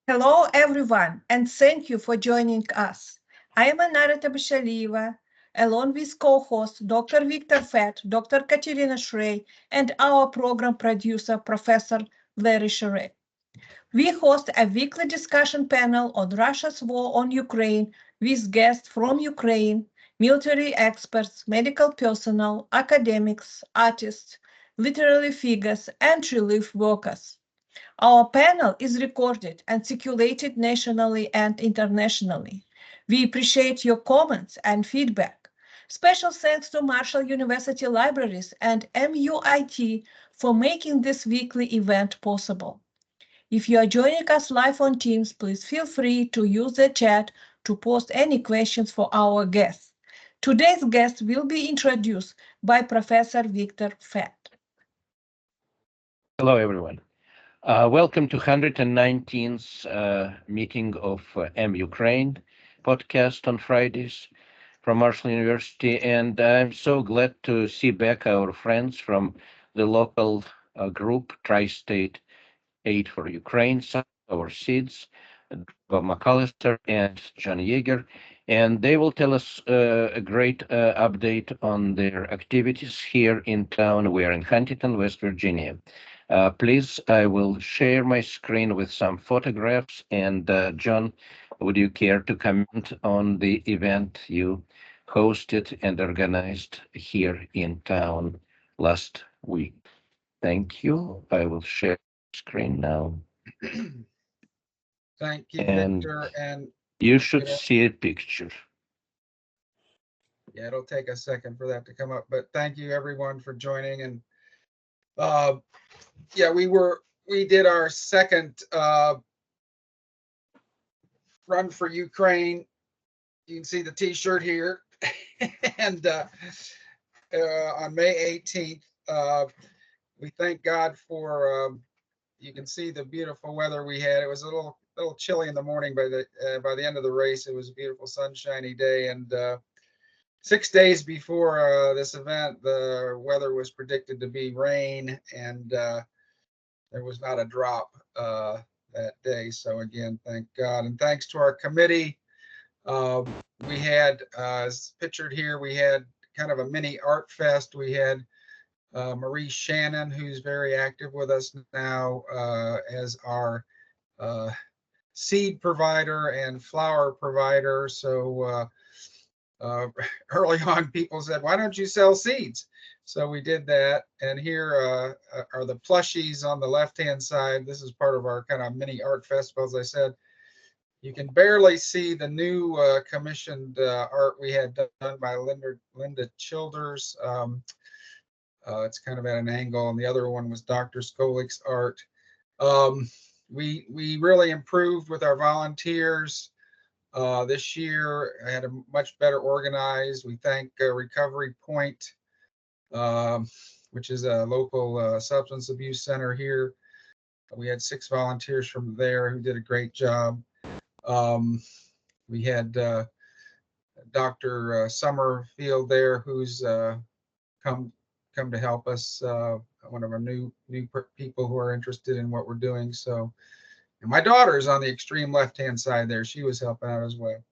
Hello, everyone, and thank you for joining us. I am Anarita Bashalieva, along with co-host Dr. Victor Fett, Dr. Katerina Shrey, and our program producer, Professor Larry Sheree. We host a weekly discussion panel on Russia's war on Ukraine with guests from Ukraine, military experts, medical personnel, academics, artists, literary figures, and relief workers. Our panel is recorded and circulated nationally and internationally. We appreciate your comments and feedback. Special thanks to Marshall University Libraries and MUIT for making this weekly event possible. If you are joining us live on Teams, please feel free to use the chat to post any questions for our guests. Today's guest will be introduced by Professor Victor Fett. Hello, everyone. Welcome to 119th meeting of M Ukraine podcast on Fridays from Marshall University, and I'm so glad to see back our friends from the local group Tri-State Aid for Ukraine, our seeds, Bob McCollister and John Yeager, and they will tell us a great update on their activities here in town. We are in Huntington, West Virginia. Please, I will share my screen with some photographs. And John, would you care to comment on the event you hosted and organized here in town last week? Thank you. I will share screen now. Thank you, And Victor. And you should see a picture. yeah, it'll take a second for that to come up, but thank you everyone for joining. And yeah, we did our second run for Ukraine. You can see the t-shirt here. And on May 18th, we thank God for you can see the beautiful weather we had. It was a little chilly in the morning, but by the end of the race, it was a beautiful sunshiny day. And 6 days before this event, the weather was predicted to be rain, and there was not a drop that day. So again, thank God, and thanks to our committee. We had, as pictured here, we had kind of a mini art fest. We had Marie Shannon, who's very active with us now as our seed provider and flower provider. So early on, people said, why don't you sell seeds? So we did that. And here are the plushies on the left-hand side. This is part of our kind of mini art festival, as I said. You can barely see the new commissioned art we had done by Linda Childers. It's kind of at an angle, and the other one was Dr. Skolik's art. We really improved with our volunteers this year. I had a much better organized. We thank Recovery Point, which is a local substance abuse center here. We had 6 volunteers from there who did a great job. We had Dr. Summerfield there, who's come to help us, one of our new people who are interested in what we're doing. So, and my daughter is on the extreme left-hand side there. She was helping out as well.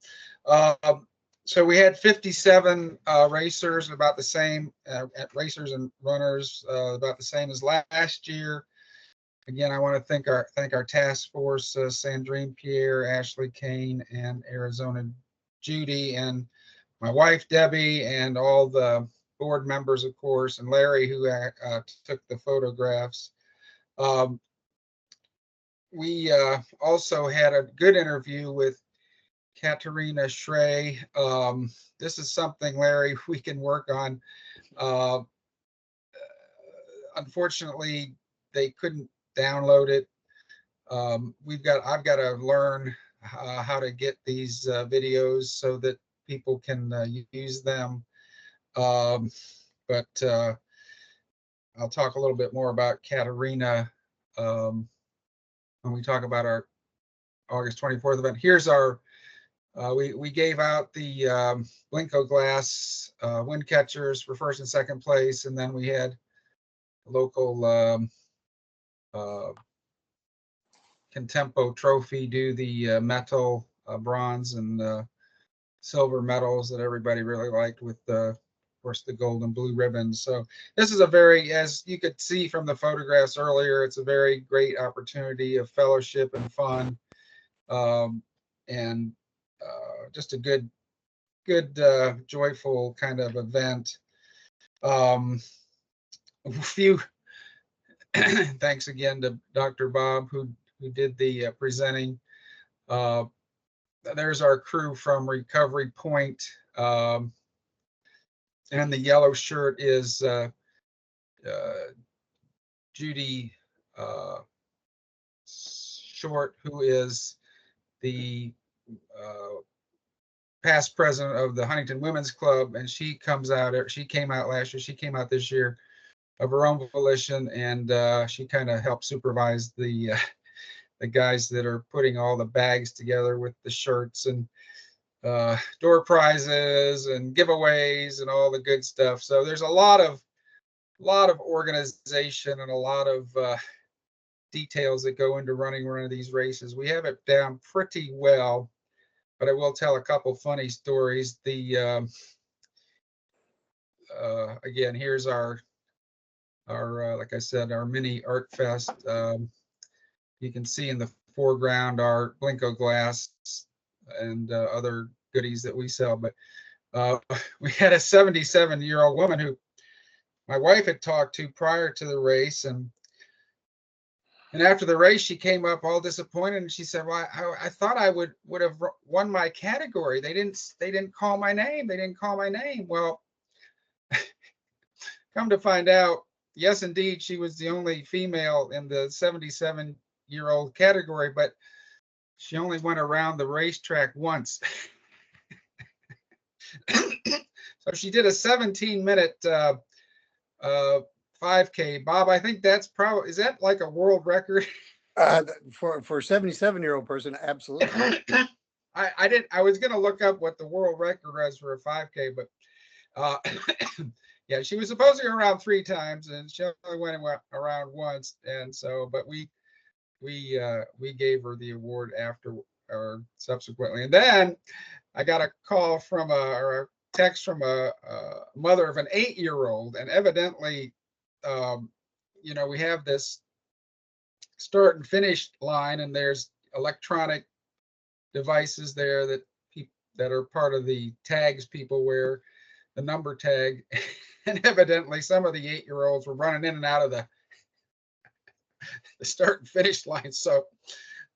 So we had 57 racers, about the same, racers and runners, about the same as last year. Again, I want to thank our task force, Sandrine Pierre, Ashley Kane, and Arizona Judy, and my wife Debbie, and all the board members, of course, and Larry, who took the photographs. We also had a good interview with Katerina Shrey. This is something, Larry, we can work on. Unfortunately, they couldn't download it. I've got to learn how to get these videos so that people can use them. But I'll talk a little bit more about Katerina when we talk about our August 24th event. Here's our, we gave out the Blinko glass wind catchers for first and second place, and then we had local Contempo trophy, do the metal, bronze, and silver medals that everybody really liked, with of course the gold and blue ribbons. So this is a very, as you could see from the photographs earlier, it's a very great opportunity of fellowship and fun, and just a good joyful kind of event. A few thanks again to Dr. Bob who did the presenting. There's our crew from Recovery Point, and the yellow shirt is Judy Short, who is the past president of the Huntington Women's Club, and she came out last year, she came out this year of her own volition, and she kind of helped supervise the guys that are putting all the bags together with the shirts and door prizes and giveaways and all the good stuff. So there's a lot of organization and a lot of details that go into running one of these races. We have it down pretty well, but I will tell a couple funny stories. The again, here's our like I said, our mini art fest. You can see in the foreground our Blinko glass and other goodies that we sell. But we had a 77-year-old woman who my wife had talked to prior to the race, and after the race she came up all disappointed, and she said, "Well, I thought I would have won my category. They didn't call my name. They didn't call my name." Well, come to find out, yes, indeed, she was the only female in the 77-year-old category, but she only went around the racetrack once. So she did a 17-minute 5K. Bob, I think that's probably, is that like a world record? For a 77-year-old person, absolutely. I was going to look up what the world record was for a 5K, but yeah, she was supposed to go around 3 times, and she only went around once. And so, but we gave her the award after or subsequently. And then I got a call from or a text from a mother of an 8-year-old, and evidently, we have this start and finish line, and there's electronic devices there that are part of the tags people wear, the number tag, and evidently some of the 8-year-olds were running in and out of the start and finish line. So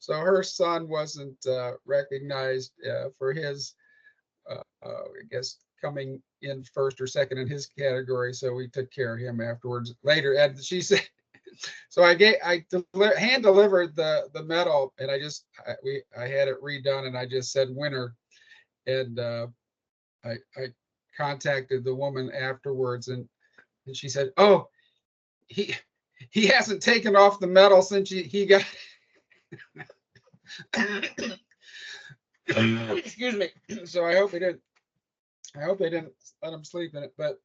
her son wasn't recognized for his, I guess, coming in first or second in his category. So we took care of him afterwards. Later, and she said, so I hand delivered the medal, and I had it redone, and I just said winner, and I contacted the woman afterwards, and she said, "Oh, he hasn't taken off the medal since he got." Excuse me. So I hope they didn't let him sleep in it. But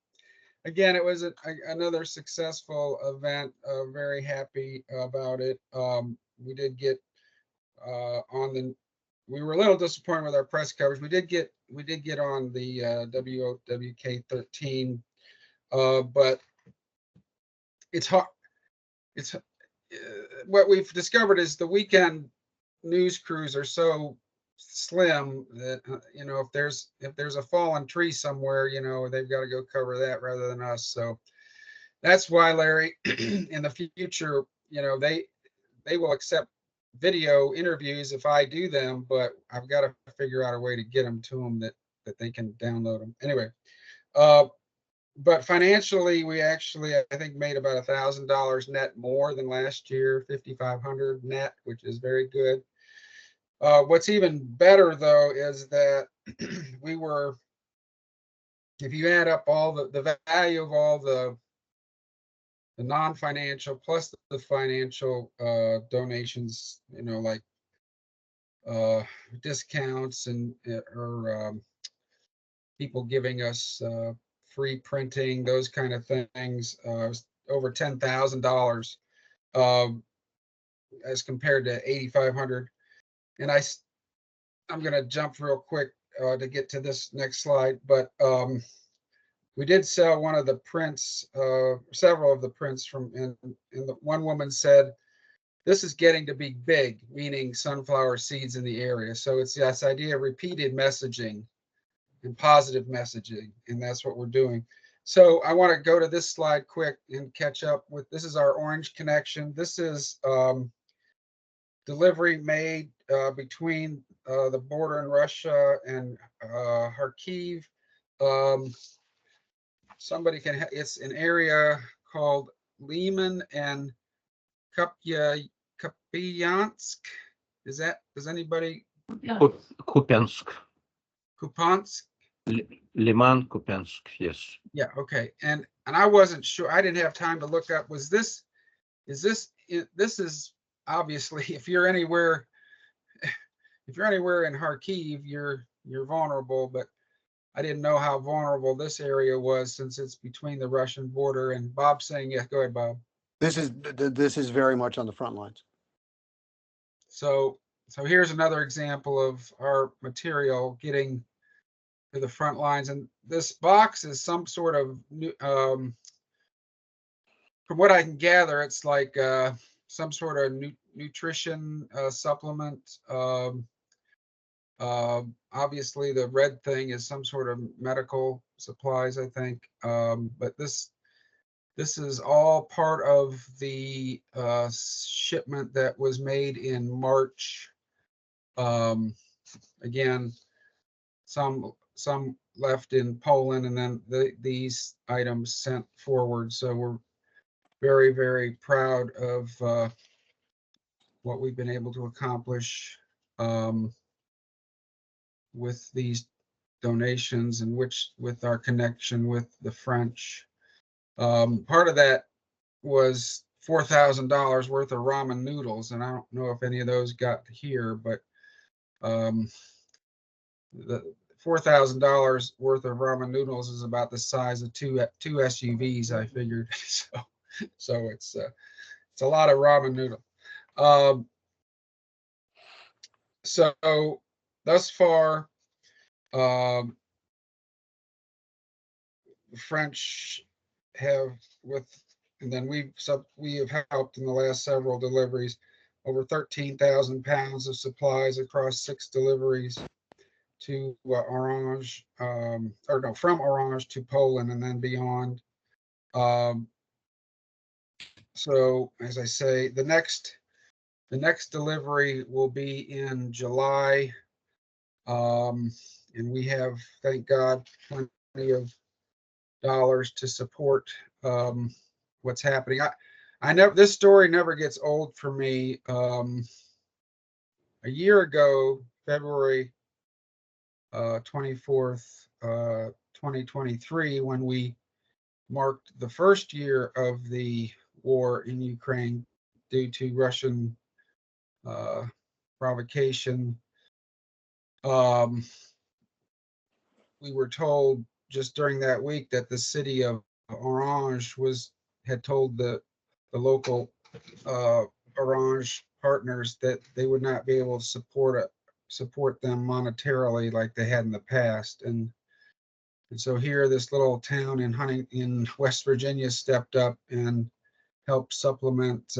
again, it was another successful event. Very happy about it. We did get we were a little disappointed with our press coverage. We did get on the WOWK 13, but it's hard. It's what we've discovered is the weekend news crews are so slim that if there's a fallen tree somewhere, they've got to go cover that rather than us. So that's why, Larry, in the future, they will accept video interviews if I do them, but I've got to figure out a way to get them to them that they can download them. Anyway, but financially, we actually, I think, made about $1,000 net more than last year, $5,500 net, which is very good. What's even better, though, is that we were, if you add up all the value of all the non-financial plus the financial donations, like discounts and or people giving us free printing, those kind of things, over $10,000. as compared to 8,500. And I'm going to jump real quick to get to this next slide, but we did sell one of the prints, several of the prints from, and the one woman said, this is getting to be big, meaning sunflower seeds in the area. So it's this idea of repeated messaging and positive messaging, and that's what we're doing. So I want to go to this slide quick and catch up with, this is our orange connection. This is delivery made between the border in Russia and Kharkiv. Somebody can, it's an area called Lyman and Kupiansk. Is that, does anybody? Kupiansk. Kupiansk? Liman, Kupiansk, yes. Yeah, okay. And I wasn't sure, I didn't have time to look up, was this, this is obviously, if you're anywhere in Kharkiv, you're vulnerable, but I didn't know how vulnerable this area was since it's between the Russian border. And Bob's saying, yes, go ahead, Bob. This is very much on the front lines. So here's another example of our material getting to the front lines. And this box is some sort of from what I can gather, it's like some sort of nutrition supplement. Obviously the red thing is some sort of medical supplies, I think. But this is all part of the shipment that was made in March. Again, some left in Poland, and then these items sent forward. So we're very, very proud of what we've been able to accomplish with these donations, and with our connection with the French. Part of that was $4,000 worth of ramen noodles, and I don't know if any of those got here, but the $4,000 worth of ramen noodles is about the size of two SUVs, I figured. So it's a lot of ramen noodle. So thus far, the French have and then we have helped in the last several deliveries, over 13,000 pounds of supplies across 6 deliveries to Orange, from Orange to Poland and then beyond. So as I say, the next delivery will be in July. And we have, thank God, plenty of dollars to support what's happening. This story never gets old for me. A year ago, February 24th, 2023, when we marked the first year of the war in Ukraine due to Russian provocation, we were told just during that week that the city of Orange had told the local Orange partners that they would not be able to support them monetarily like they had in the past. And so here, this little town in Huntington, in West Virginia, stepped up and helped supplement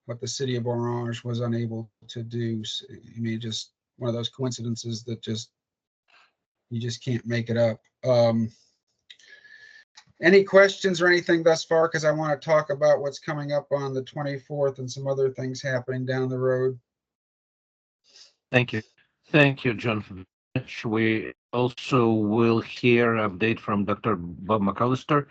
what the city of Orange was unable to do. So, I mean, just one of those coincidences that you just can't make it up. Any questions or anything thus far? Because I want to talk about what's coming up on the 24th and some other things happening down the road. Thank you. Thank you, John. We also will hear an update from Dr. Bob McCollister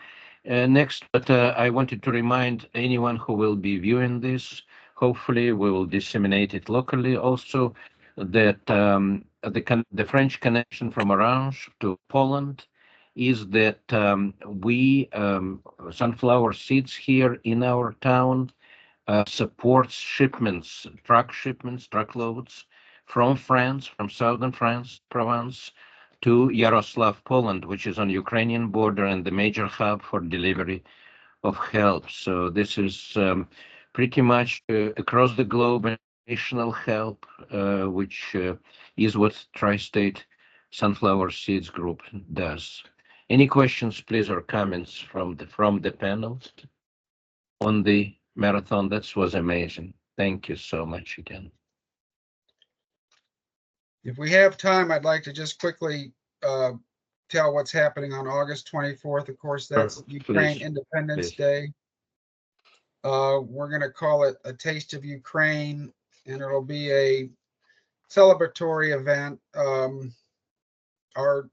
next, but I wanted to remind anyone who will be viewing this, hopefully we will disseminate it locally also, that the French connection from Orange to Poland is that sunflower seeds here in our town supports shipments, truckloads from France, from southern France, Provence, to Yaroslav, Poland, which is on Ukrainian border and the major hub for delivery of help. So this is pretty much across the globe, national help, which is what Tri-State Sunflower Seeds Group does. Any questions, please, or comments from the panel on the marathon? That was amazing. Thank you so much again. If we have time, I'd like to just quickly tell what's happening on August 24th. Of course, that's Ukraine Please. Independence Please. Day. We're going to call it A Taste of Ukraine, and it'll be a celebratory event. Our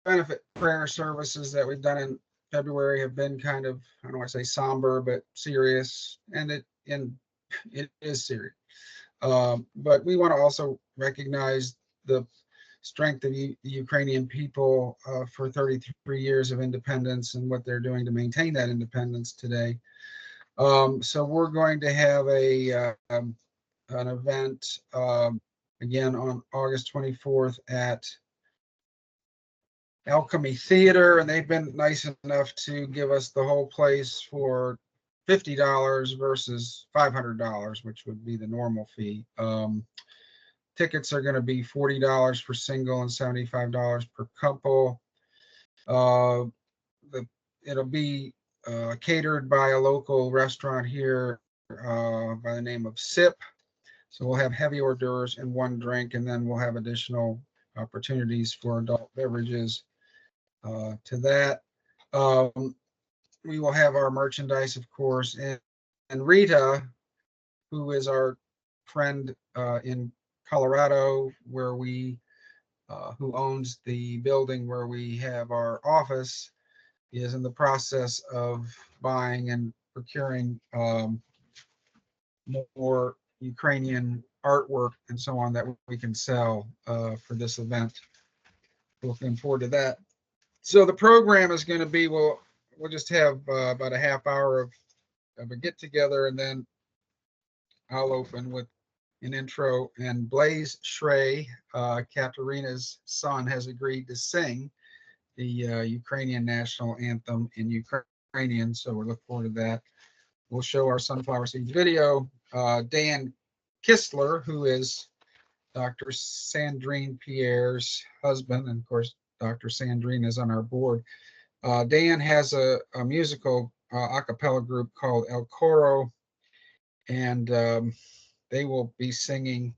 benefit prayer services that we've done in February have been kind of, I don't want to say somber, but serious, and it is serious. But we want to also recognize the strength of the Ukrainian people for 33 years of independence and what they're doing to maintain that independence today. So we're going to have an event again on August 24th at Alchemy Theater, and they've been nice enough to give us the whole place for $50 versus $500, which would be the normal fee. Tickets are going to be $40 for single and $75 per couple. It'll be catered by a local restaurant here by the name of SIP. So we'll have heavy hors d'oeuvres and one drink, and then we'll have additional opportunities for adult beverages to that. We will have our merchandise, of course, and Rita, who is our friend in Colorado, where who owns the building where we have our office, is in the process of buying and procuring more Ukrainian artwork and so on that we can sell for this event. Looking forward to that. So the program is going to be, we'll just have about a half hour of a get together, and then I'll open with an intro, and Blaze Shrey, Katerina's son, has agreed to sing the Ukrainian national anthem in Ukrainian, so we're looking forward to that. We'll show our Sunflower Seeds video. Dan Kistler, who is Dr. Sandrine Pierre's husband, and of course, Dr. Sandrine is on our board. Dan has a musical a cappella group called El Coro, and they will be singing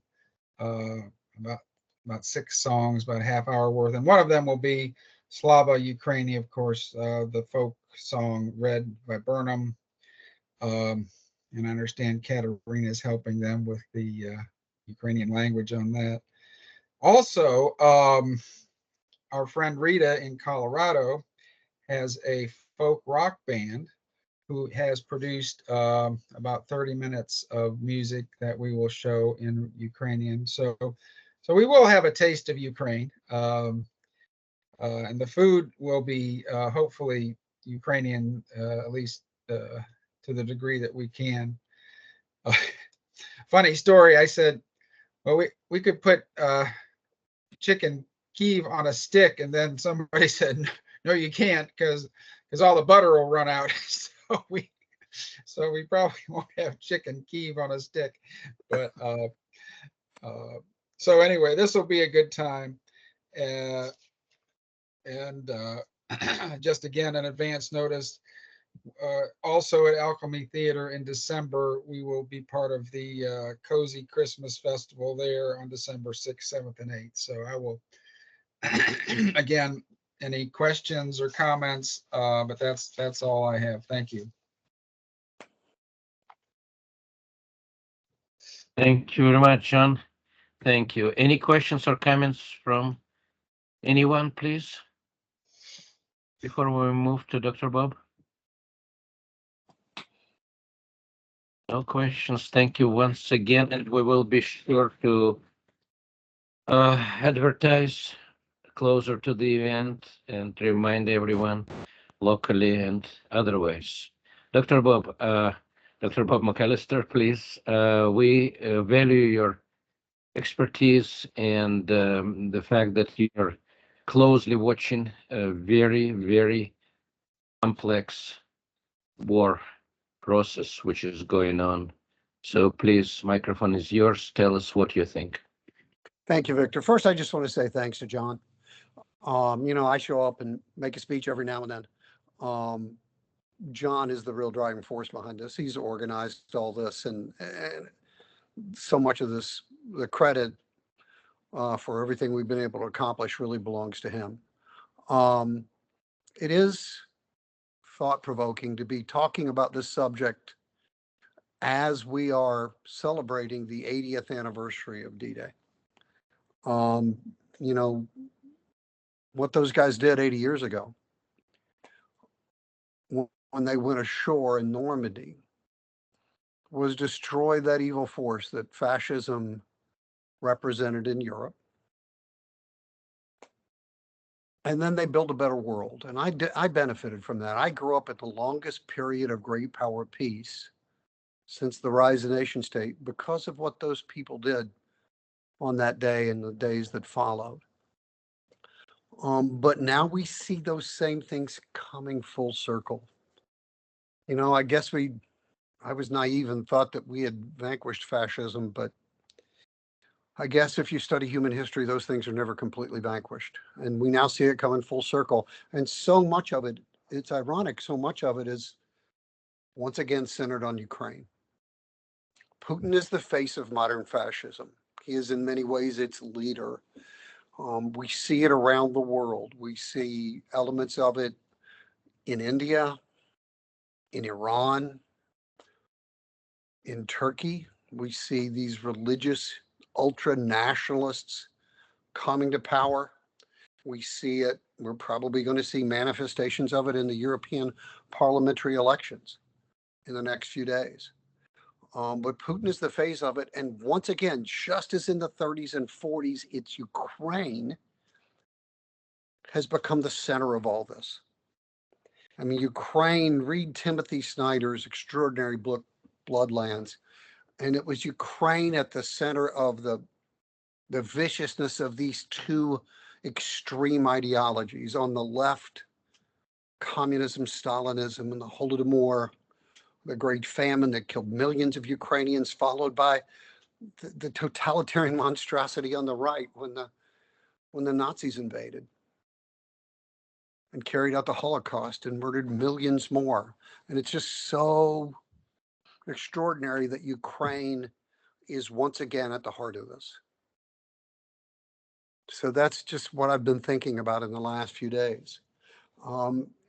about 6 songs, about a half hour worth, and one of them will be Slava Ukraini, of course, the folk song read by Burnham. And I understand Katerina is helping them with the Ukrainian language on that. Also, our friend Rita in Colorado has a folk rock band who has produced about 30 minutes of music that we will show in Ukrainian. So we will have a taste of Ukraine. And the food will be hopefully Ukrainian, at least to the degree that we can. Funny story, I said, well, we could put chicken Kiev on a stick, and then somebody said, no, you can't, because all the butter will run out. So we probably won't have chicken Kiev on a stick. But so anyway, this will be a good time. And just again, an advance notice. Also at Alchemy Theater in December, we will be part of the Cozy Christmas Festival there on December 6th, 7th, and 8th. So I will, again, any questions or comments, but that's all I have. Thank you. Thank you very much, John. Thank you. Any questions or comments from anyone, please, before we move to Dr. Bob? No questions. Thank you once again, and we will be sure to advertise closer to the event and remind everyone locally and otherwise. Dr. Bob McCollister, please. We value your expertise and the fact that you're closely watching a very, very complex war process which is going on. So please, microphone is yours. Tell us what you think. Thank you, Victor. First, I just want to say thanks to John. I show up and make a speech every now and then. John is the real driving force behind this. He's organized all this, and so much of this, the credit for everything we've been able to accomplish really belongs to him. It is thought-provoking to be talking about this subject as we are celebrating the 80th anniversary of D-Day. What those guys did 80 years ago when they went ashore in Normandy was destroy that evil force that fascism represented in Europe. And then they built a better world. And I benefited from that. I grew up at the longest period of great power peace since the rise of the nation state because of what those people did on that day and the days that followed. But now we see those same things coming full circle. I guess I was naive and thought that we had vanquished fascism, but I guess if you study human history, those things are never completely vanquished. And we now see it coming full circle. And so much of it, it's ironic, so much of it is once again centered on Ukraine. Putin is the face of modern fascism. He is in many ways its leader. We see it around the world. We see elements of it in India, in Iran, in Turkey. We see these religious ultra-nationalists coming to power. We see it, we're probably going to see manifestations of it in the European parliamentary elections in the next few days. But Putin is the face of it. And once again, just as in the 30s and 40s, it's Ukraine has become the center of all this. I mean, Ukraine, read Timothy Snyder's extraordinary book, Bloodlands, and it was Ukraine at the center of the viciousness of these two extreme ideologies. On the left, communism, Stalinism, and the Holodomor, the great famine that killed millions of Ukrainians, followed by the totalitarian monstrosity on the right when the Nazis invaded and carried out the Holocaust and murdered millions more. And it's just so extraordinary that Ukraine is once again at the heart of this. So that's just what I've been thinking about in the last few days.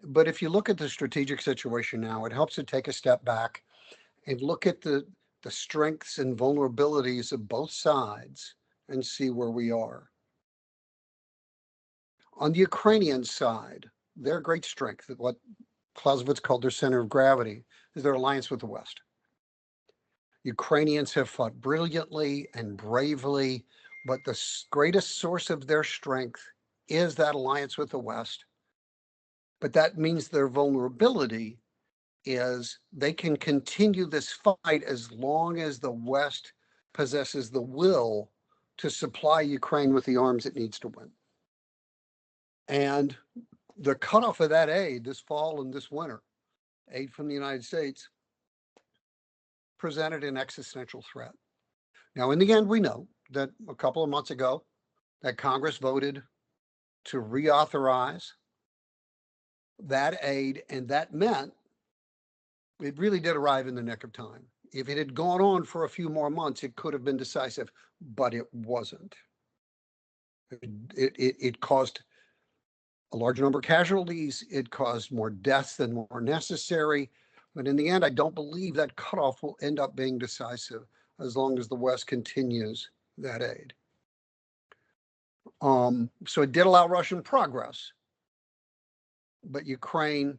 But if you look at the strategic situation now, it helps to take a step back and look at the strengths and vulnerabilities of both sides and see where we are. On the Ukrainian side, their great strength, what Clausewitz called their center of gravity, is their alliance with the West. Ukrainians have fought brilliantly and bravely, but the greatest source of their strength is that alliance with the West. But that means their vulnerability is they can continue this fight as long as the West possesses the will to supply Ukraine with the arms it needs to win. And the cutoff of that aid this fall and this winter, aid from the United States, presented an existential threat. Now, in the end, we know that a couple of months ago that Congress voted to reauthorize that aid, and that meant it really did arrive in the nick of time. If it had gone on for a few more months, it could have been decisive, but it wasn't. It caused a large number of casualties. It caused more deaths than were necessary. But in the end, I don't believe that cutoff will end up being decisive as long as the West continues that aid. So it did allow Russian progress, but Ukraine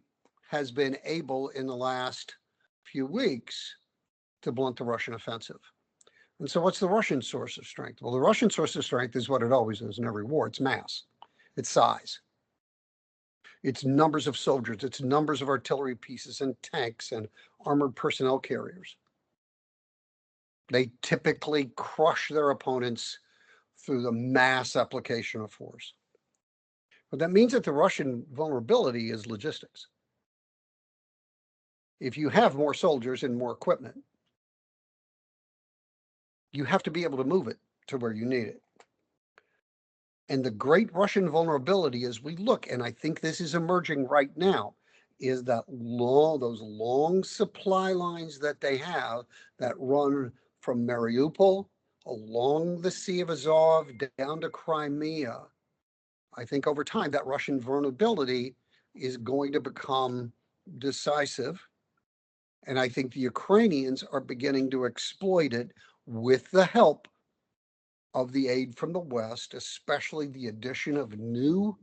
has been able in the last few weeks to blunt the Russian offensive. And so what's the Russian source of strength? Well, the Russian source of strength is what it always is in every war. It's mass, it's size, it's numbers of soldiers, it's numbers of artillery pieces and tanks and armored personnel carriers. They typically crush their opponents through the mass application of force. But that means that the Russian vulnerability is logistics. if you have more soldiers and more equipment, you have to be able to move it to where you need it. And the great Russian vulnerability as we look, and I think this is emerging right now, is that those long supply lines that they have that run from Mariupol along the Sea of Azov down to Crimea. I think over time that Russian vulnerability is going to become decisive. And I think the Ukrainians are beginning to exploit it with the help of the aid from the West, especially the addition of new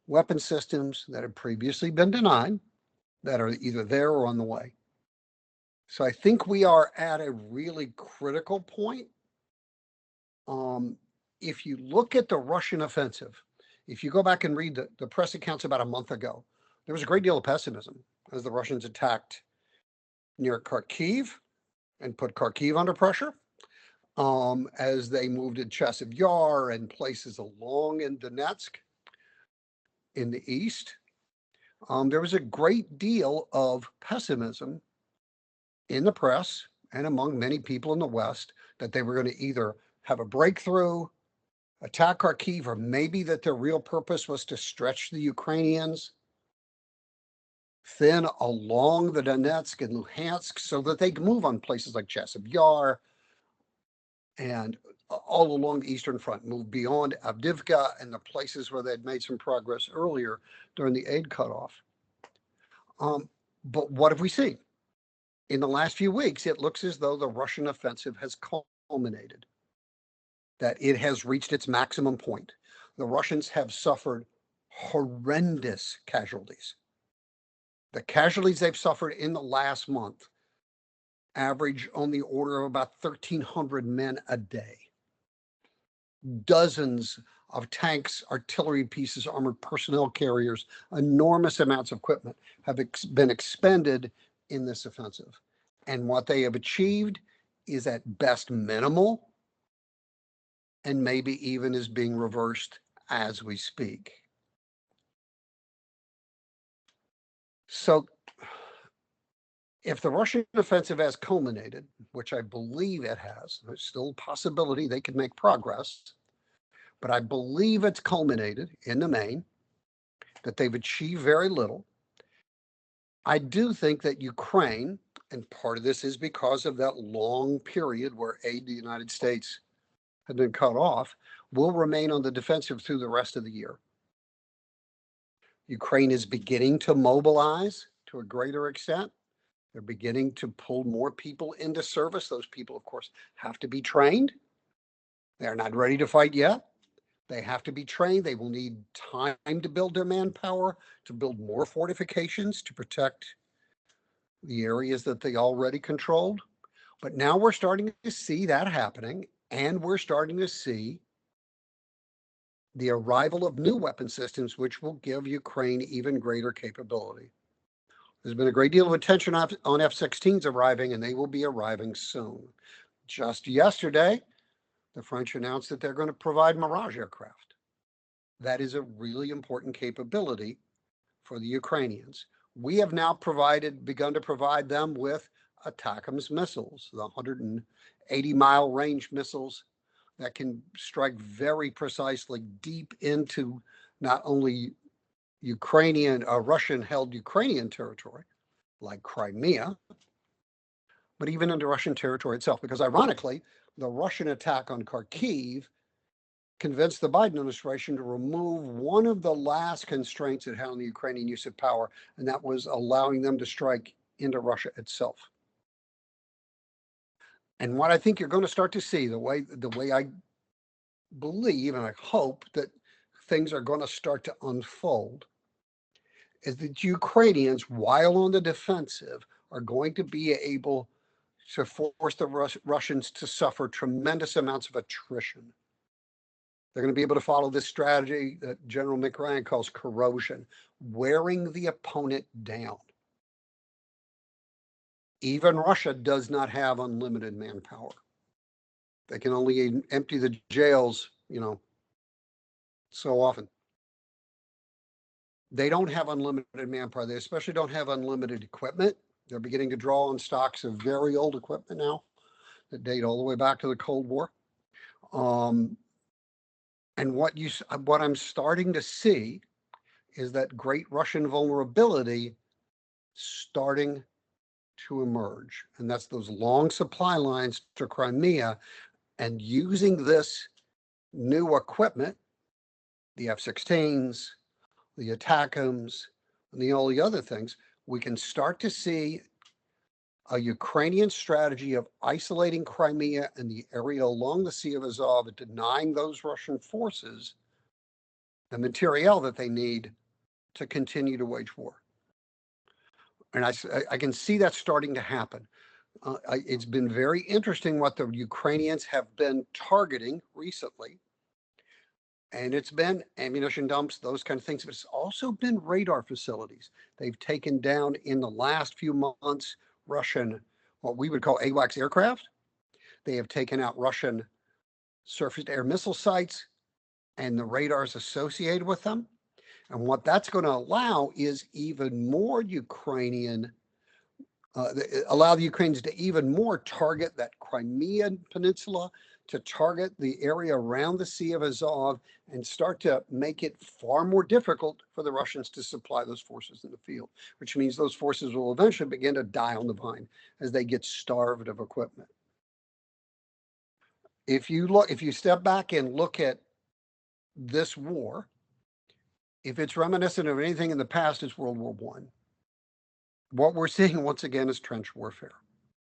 weapon systems that have previously been denied, that are either there or on the way. So I think we are at a really critical point. If you look at the Russian offensive, if you go back and read the press accounts about a month ago, there was a great deal of pessimism as the Russians attacked near Kharkiv and put Kharkiv under pressure, as they moved to Chasiv Yar and places along in Donetsk in the east. There was a great deal of pessimism in the press and among many people in the West that they were going to either have a breakthrough, attack Kharkiv, or maybe that their real purpose was to stretch the Ukrainians thin along the Donetsk and Luhansk so that they could move on places like Chasiv Yar and all along the Eastern Front, move beyond Avdiivka and the places where they'd made some progress earlier during the aid cutoff. But what have we seen? In the last few weeks, it looks as though the Russian offensive has culminated, that it has reached its maximum point. The Russians have suffered horrendous casualties. The casualties they've suffered in the last month average on the order of about 1,300 men a day. Dozens of tanks, artillery pieces, armored personnel carriers, enormous amounts of equipment have been expended in this offensive. And what they have achieved is at best minimal, and maybe even is being reversed as we speak. So if the Russian offensive has culminated, which I believe it has, there's still a possibility they could make progress, but I believe it's culminated in the main, that they've achieved very little. I do think that Ukraine, and part of this is because of that long period where aid to the United States had been cut off, will remain on the defensive through the rest of the year. Ukraine is beginning to mobilize to a greater extent. They're beginning to pull more people into service. Those people, of course, have to be trained. They're not ready to fight yet. They have to be trained. They will need time to build their manpower, to build more fortifications to protect the areas that they already controlled. But now we're starting to see that happening, and we're starting to see the arrival of new weapon systems, which will give Ukraine even greater capability. There's been a great deal of attention on F-16s arriving, and they will be arriving soon. Just yesterday, the French announced that they're going to provide Mirage aircraft. That is a really important capability for the Ukrainians. We have now begun to provide them with ATACMS missiles, the 180-mile range missiles that can strike very precisely deep into not only Russian-held Ukrainian territory, like Crimea, but even into Russian territory itself. Because ironically, the Russian attack on Kharkiv convinced the Biden administration to remove one of the last constraints it had on the Ukrainian use of power, and that was allowing them to strike into Russia itself. And what I think you're going to start to see, the way I believe and I hope that things are going to start to unfold, is that Ukrainians, while on the defensive, are going to be able to force the Russians to suffer tremendous amounts of attrition. They're going to be able to follow this strategy that General McRyan calls corrosion, wearing the opponent down. Even Russia does not have unlimited manpower. They can only empty the jails, so often. They don't have unlimited manpower. They especially don't have unlimited equipment. They're beginning to draw on stocks of very old equipment now that date all the way back to the Cold War. And what I'm starting to see is that great Russian vulnerability starting to emerge. And that's those long supply lines to Crimea, and using this new equipment, the F-16s, the ATACMS, and all the other things, we can start to see a Ukrainian strategy of isolating Crimea and the area along the Sea of Azov and denying those Russian forces the materiel that they need to continue to wage war. And I can see that starting to happen. It's been very interesting what the Ukrainians have been targeting recently. And it's been ammunition dumps, those kind of things, but it's also been radar facilities. They've taken down in the last few months Russian, what we would call AWACS aircraft. They have taken out Russian surface-to-air missile sites and the radars associated with them. And what that's going to allow is even more allow the Ukrainians to even more target that Crimean Peninsula, to target the area around the Sea of Azov, and start to make it far more difficult for the Russians to supply those forces in the field, which means those forces will eventually begin to die on the vine as they get starved of equipment. If you step back and look at this war, if it's reminiscent of anything in the past, it's World War I. What we're seeing once again is trench warfare.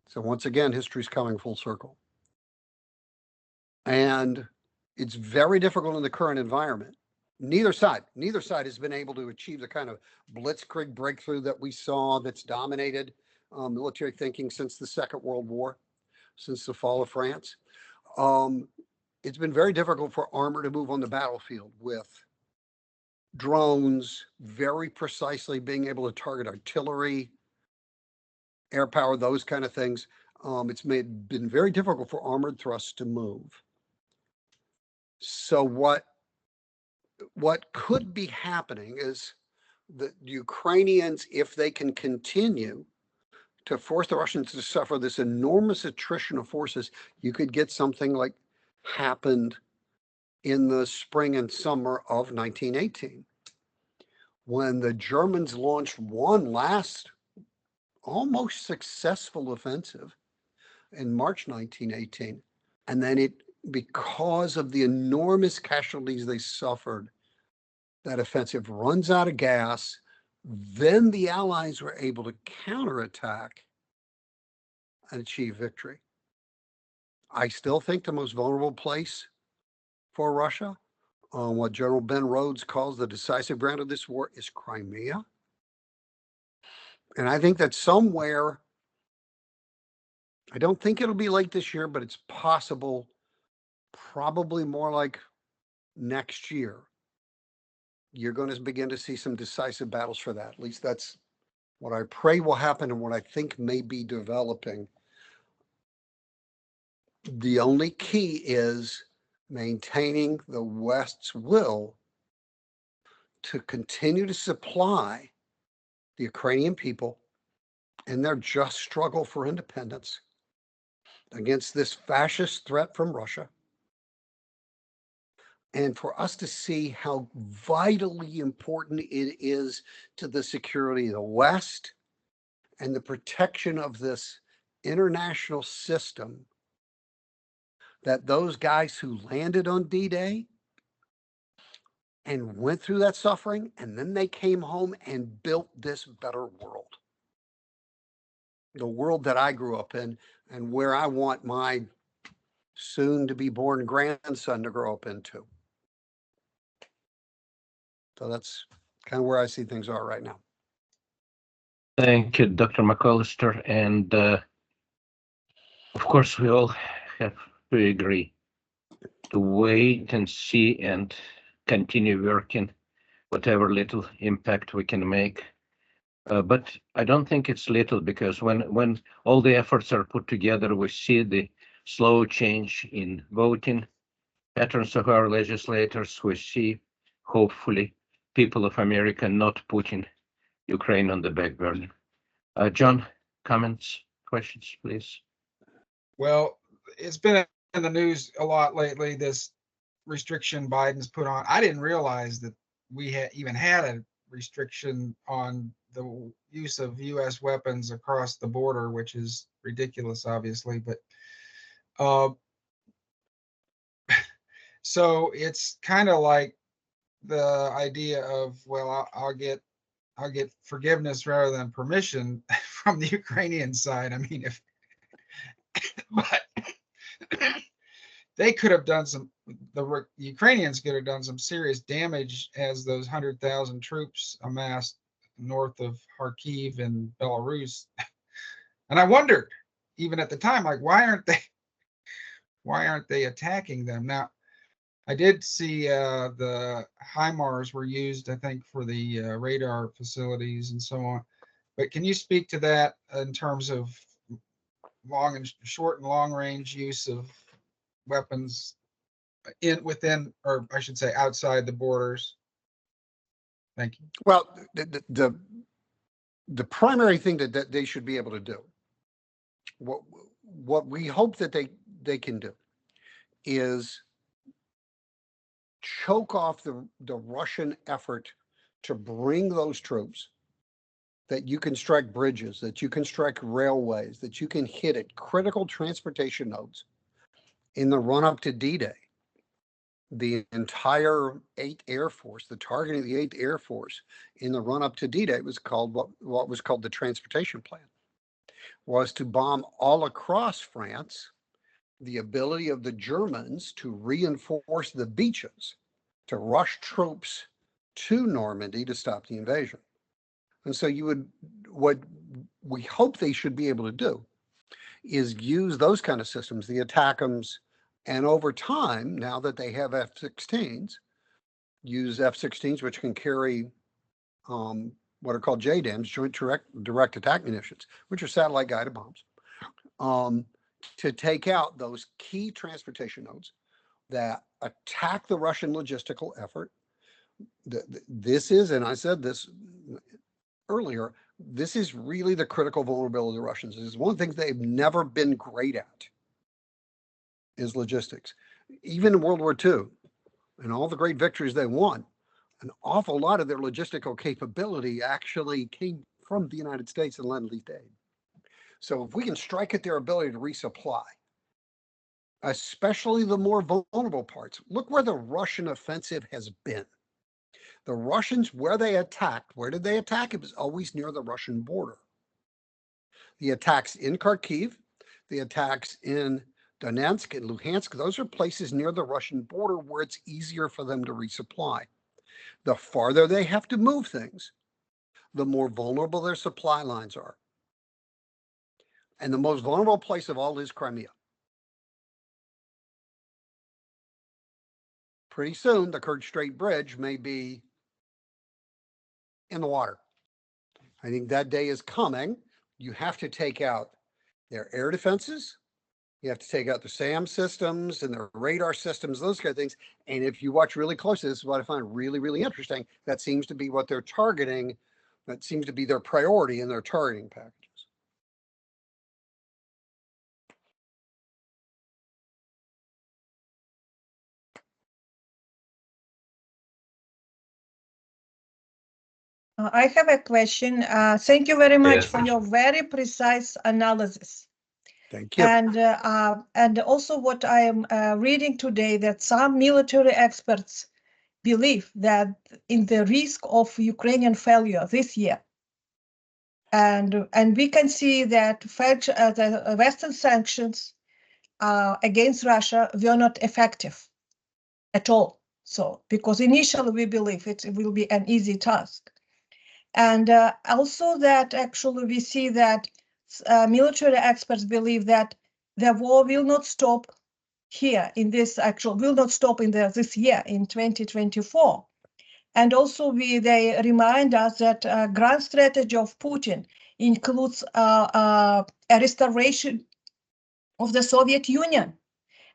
So once again, history's coming full circle. And it's very difficult in the current environment. Neither side has been able to achieve the kind of blitzkrieg breakthrough that we saw that's dominated military thinking since the Second World War, since the fall of France. It's been very difficult for armor to move on the battlefield with drones very precisely being able to target artillery, air power, those kind of things. It's been very difficult for armored thrusts to move. So what could be happening is the Ukrainians, if they can continue to force the Russians to suffer this enormous attrition of forces, you could get something like happened in the spring and summer of 1918, when the Germans launched one last almost successful offensive in March 1918. And then because of the enormous casualties they suffered, that offensive runs out of gas. Then the Allies were able to counterattack and achieve victory. I still think the most vulnerable place for Russia, what General Ben Rhodes calls the decisive ground of this war, is Crimea. And I think that somewhere, I don't think it'll be late this year, but it's possible, probably more like next year, you're going to begin to see some decisive battles for that. At least that's what I pray will happen and what I think may be developing. The only key is maintaining the West's will to continue to supply the Ukrainian people in their just struggle for independence against this fascist threat from Russia. And for us to see how vitally important it is to the security of the West and the protection of this international system, that those guys who landed on D-Day and went through that suffering, and then they came home and built this better world. The world that I grew up in and where I want my soon-to-be-born grandson to grow up into. So that's kind of where I see things are right now. Thank you, Dr. McCollister. And of course, we all have to agree to wait and see and continue working whatever little impact we can make. But I don't think it's little, because when all the efforts are put together, we see the slow change in voting patterns of our legislators. We see, hopefully, people of America not putting Ukraine on the back burner. John, comments, questions, please? Well, it's been in the news a lot lately, this restriction Biden's put on. I didn't realize that we even had a restriction on the use of U.S. weapons across the border, which is ridiculous, obviously. But so it's kind of like the idea of, well, I'll get forgiveness rather than permission from the Ukrainian side. I mean, but they could have done the Ukrainians could have done some serious damage as those 100,000 troops amassed north of Kharkiv in Belarus. And I wondered, even at the time, like, why aren't they attacking them? Now, I did see the HIMARS were used, I think, for the radar facilities and so on. But can you speak to that in terms of short and long range use of weapons within, or I should say, outside the borders? Thank you. Well, the primary thing that they should be able to do, what we hope that they can do, is choke off the Russian effort to bring those troops, that you can strike bridges, that you can strike railways, that you can hit at critical transportation nodes in the run-up to D-Day. The entire 8th Air Force, the targeting of the 8th Air Force in the run-up to D-Day was called what was called the transportation plan, was to bomb all across France the ability of the Germans to reinforce the beaches, to rush troops to Normandy to stop the invasion. And so what we hope they should be able to do is use those kind of systems, the ATACMS, and over time, now that they have F-16s, use F-16s, which can carry what are called JDAMs, Joint Direct Attack Munitions, which are satellite-guided bombs, to take out those key transportation nodes that attack the Russian logistical effort. This is, and I said this earlier, this is really the critical vulnerability of the Russians. This is one of the things they've never been great at, is logistics. Even in World War II, and all the great victories they won, an awful lot of their logistical capability actually came from the United States and Lend-Lease aid. So if we can strike at their ability to resupply, especially the more vulnerable parts, look where the Russian offensive has been. The Russians, where they attacked, where did they attack? It was always near the Russian border. The attacks in Kharkiv, the attacks in Donetsk and Luhansk, those are places near the Russian border where it's easier for them to resupply. The farther they have to move things, the more vulnerable their supply lines are. And the most vulnerable place of all is Crimea. Pretty soon, the Kerch Strait Bridge may be in the water. I think that day is coming. You have to take out their air defenses. You have to take out the SAM systems and their radar systems, those kind of things. And if you watch really closely, this is what I find really, really interesting. That seems to be what they're targeting. That seems to be their priority in their targeting packages. I have a question. Thank you very much Yes. for your very precise analysis. Thank you. And also what I am reading today, that some military experts believe that in the risk of Ukrainian failure this year. And we can see that the Western sanctions against Russia were not effective at all. So, because initially we believe it will be an easy task. And also that actually we see that military experts believe that the war will not stop here in this will not stop in this year in 2024. And also they remind us that grand strategy of Putin includes a restoration of the Soviet Union.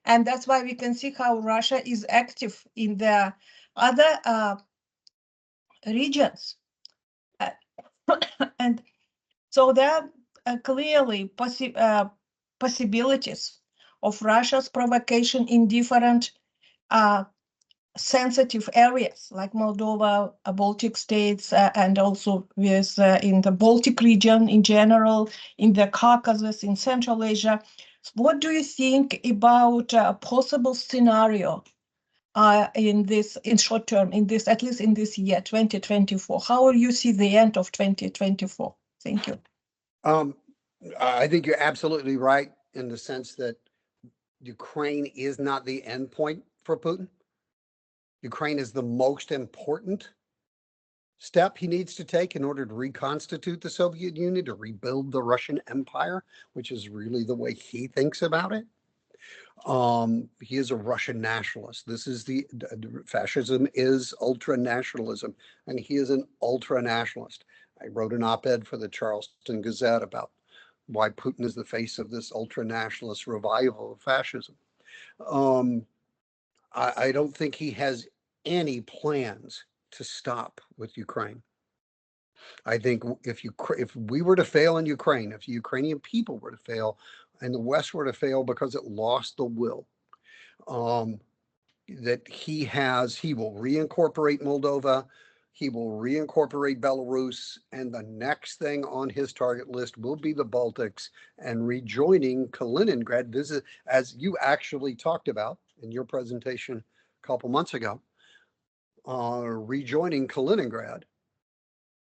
And that's why we can see how Russia is active in the other regions. And so there clearly possibilities of Russia's provocation in different sensitive areas like Moldova, Baltic states, and also with in the Baltic region in general, in the Caucasus, in Central Asia. What do you think about a possible scenario in short term, at least in this year, 2024? How will you see the end of 2024? Thank you. I think you're absolutely right in the sense that Ukraine is not the end point for Putin. Ukraine is the most important step he needs to take in order to reconstitute the Soviet Union, to rebuild the Russian Empire, which is really the way he thinks about it. He is a Russian nationalist. Fascism is ultra nationalism, and he is an ultra nationalist. I wrote an op-ed for the Charleston Gazette about why Putin is the face of this ultra nationalist revival of fascism. I don't think he has any plans to stop with Ukraine. I think if we were to fail in Ukraine, if the Ukrainian people were to fail, and the West were to fail because it lost the will, that he will reincorporate Moldova, he will reincorporate Belarus, and the next thing on his target list will be the Baltics and rejoining Kaliningrad. This is, as you actually talked about in your presentation a couple months ago, rejoining Kaliningrad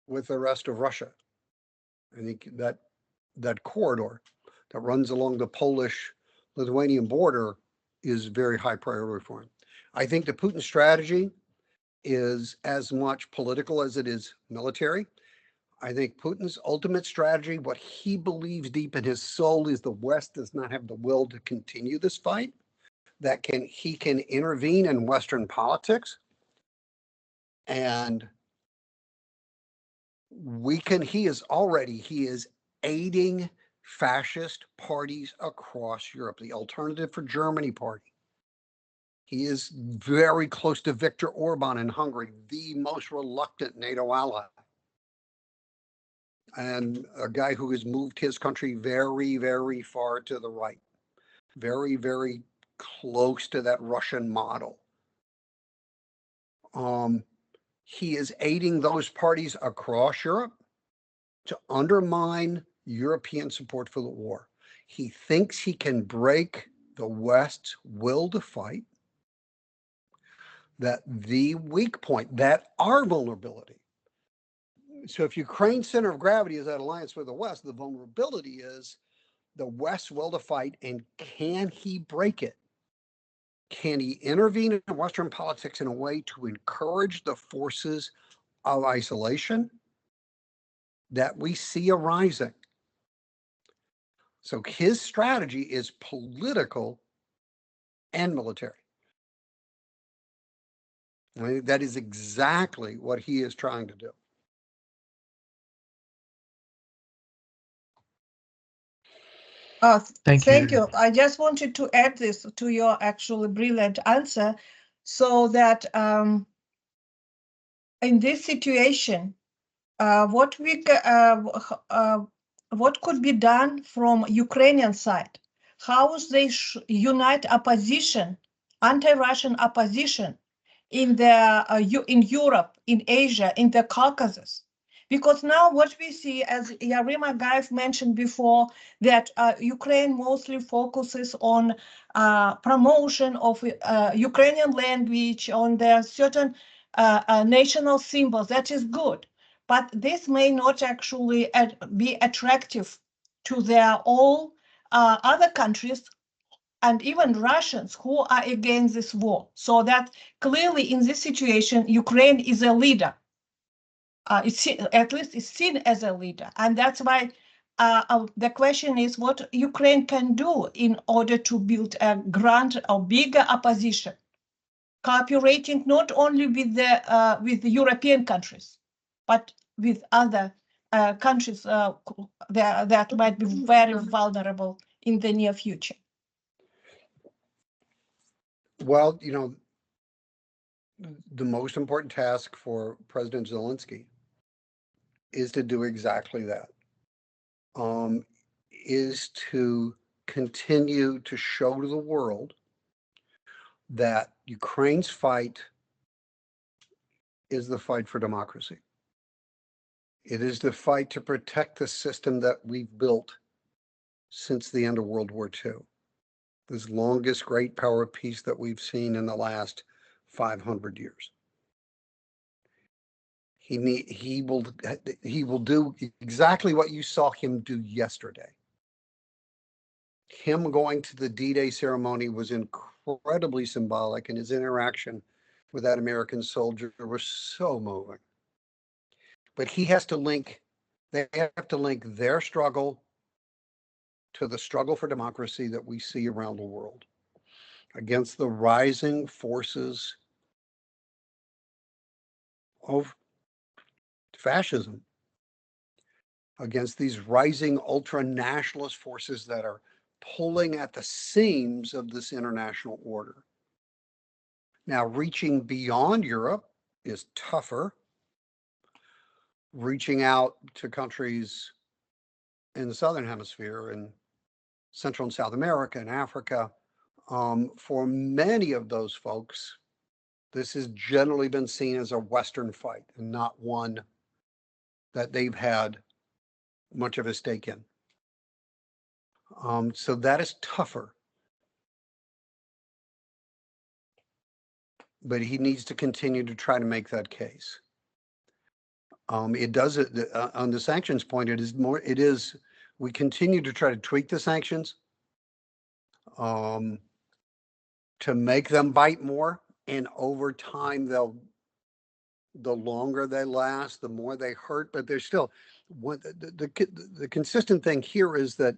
with the rest of Russia. I think that corridor that runs along the Polish-Lithuanian border is very high priority for him. I think the Putin strategy is as much political as it is military. I think Putin's ultimate strategy, what he believes deep in his soul, is the West does not have the will to continue this fight, that he can intervene in Western politics, and he is aiding fascist parties across Europe, the Alternative for Germany party. He is very close to Viktor Orban in Hungary, the most reluctant NATO ally, and a guy who has moved his country very, very far to the right, very, very close to that Russian model. He is aiding those parties across Europe to undermine European support for the war. He thinks he can break the West's will to fight, that the weak point, that our vulnerability. So if Ukraine's center of gravity is that alliance with the West, the vulnerability is the West's will to fight, and can he break it? Can he intervene in Western politics in a way to encourage the forces of isolation that we see arising? So his strategy is political and military. I mean, that is exactly what he is trying to do. Thank you. I just wanted to add this to your actually brilliant answer, so that in this situation, what could be done from Ukrainian side? How they unite opposition, anti-Russian opposition in in Europe, in Asia, in the Caucasus? Because now what we see, as Yarima Gaev mentioned before, that Ukraine mostly focuses on promotion of Ukrainian language, on their certain national symbols. That is good. But this may not actually be attractive to their all other countries and even Russians who are against this war. So that clearly in this situation, Ukraine is a leader. At least it's seen as a leader. And that's why the question is what Ukraine can do in order to build a grand or bigger opposition, cooperating not only with the European countries, but with other countries that might be very vulnerable in the near future. Well, the most important task for President Zelensky is to do exactly that. is to continue to show to the world that Ukraine's fight is the fight for democracy. It is the fight to protect the system that we've built since the end of World War II, this longest great power of peace that we've seen in the last 500 years. He will do exactly what you saw him do yesterday. Him going to the D-Day ceremony was incredibly symbolic, and his interaction with that American soldier was so moving. But they have to link their struggle to the struggle for democracy that we see around the world against the rising forces of fascism, against these rising ultra-nationalist forces that are pulling at the seams of this international order. Now, reaching beyond Europe is tougher. Reaching out to countries in the Southern Hemisphere and Central and South America and Africa, for many of those folks, this has generally been seen as a Western fight and not one that they've had much of a stake in. So that is tougher. But he needs to continue to try to make that case. It does on the sanctions point. We continue to try to tweak the sanctions to make them bite more, and over time the longer they last, the more they hurt. But there's still the consistent thing here is that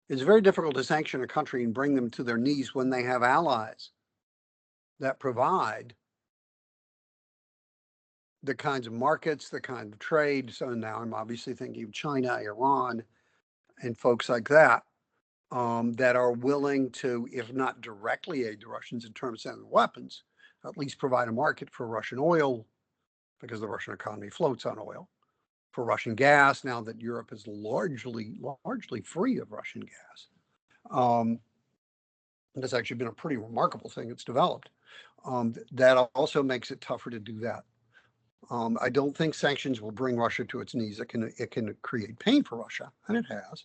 it's very difficult to sanction a country and bring them to their knees when they have allies that provide the kinds of markets, the kind of trade. So now I'm obviously thinking of China, Iran, and folks like that, that are willing to, if not directly aid the Russians in terms of weapons, at least provide a market for Russian oil, because the Russian economy floats on oil, for Russian gas, now that Europe is largely free of Russian gas. That's actually been a pretty remarkable thing that's developed. That also makes it tougher to do that. I don't think sanctions will bring Russia to its knees. It can create pain for Russia, and it has.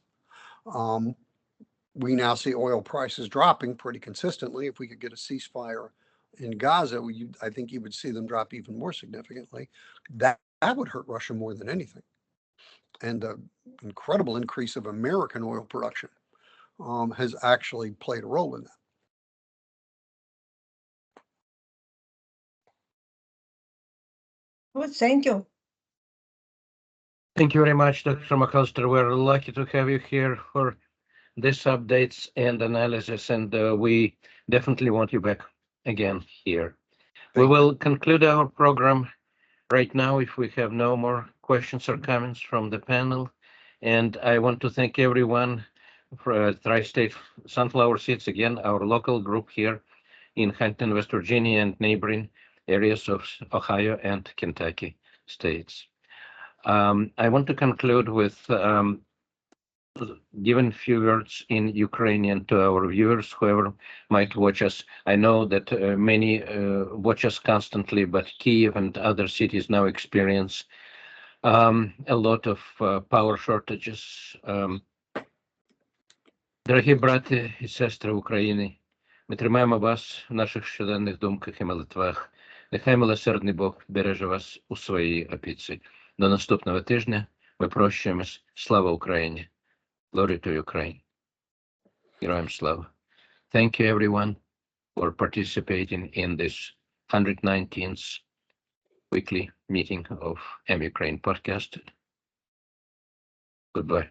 We now see oil prices dropping pretty consistently. If we could get a ceasefire in Gaza, I think you would see them drop even more significantly. That would hurt Russia more than anything. And the incredible increase of American oil production has actually played a role in that. Well, thank you. Thank you very much, Dr. McCollister. We're lucky to have you here for these updates and analysis, and we definitely want you back again here. We will conclude our program right now if we have no more questions or comments from the panel. And I want to thank everyone for Tri-State Sunflower Seeds, again, our local group here in Huntington, West Virginia, and neighboring areas of Ohio and Kentucky states. I want to conclude with giving a few words in Ukrainian to our viewers, whoever might watch us. I know that many watch us constantly, but Kyiv and other cities now experience a lot of power shortages. Дорогі брати і сестри України, ми тримаємо вас в наших щоденних думках і молитвах. Нехай милосердний Бог береже вас у своїй опіці. До наступного тижня ми прощаємось. Слава Україні! Glory to Ukraine. Героям слава. Thank you everyone for participating in this 119th weekly meeting of Ukraine podcast. Goodbye.